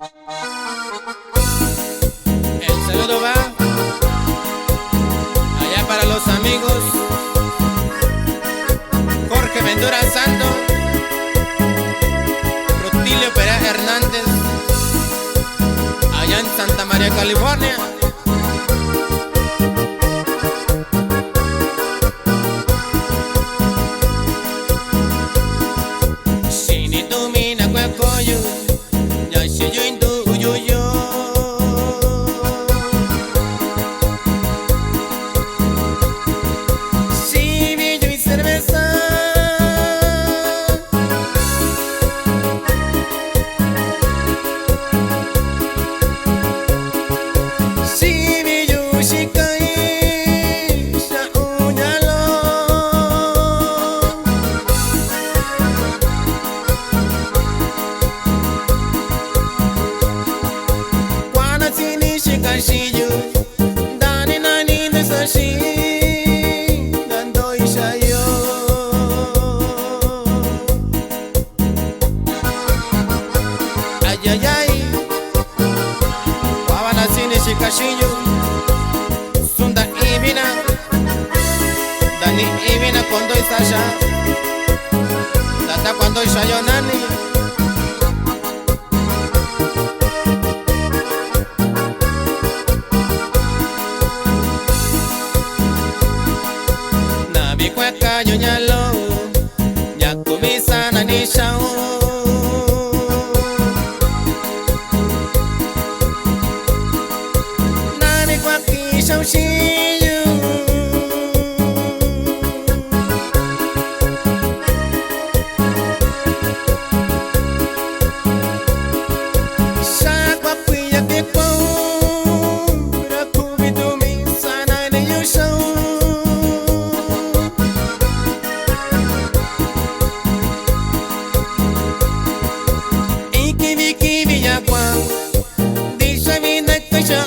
El saludo va allá para los amigos Jorge Ventura Santo, Rutilio Pérez Hernández, allá en Santa María, California. Castillo, Sunda Ibina, Dani Ibina cuando está allá, Tata cuando está yo nani. Nabi cueca yo ñalo, ya comisa nani chao. Shall see you. Sakwa kuya kepo, rakubi tumi sana ne yusho. Iki kibi yakwa, disha vida kesha.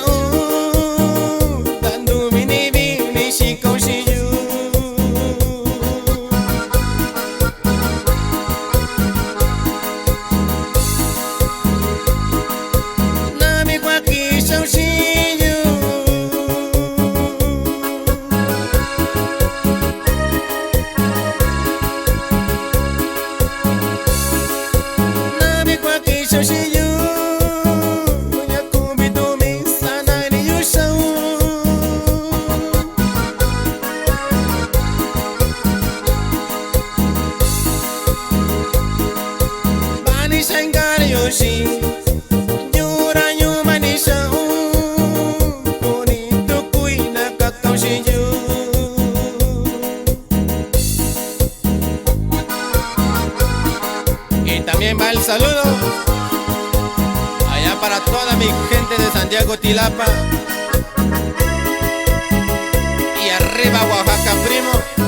Y también va el saludo allá para toda mi gente de Santiago Tilapa y arriba Oaxaca, primo.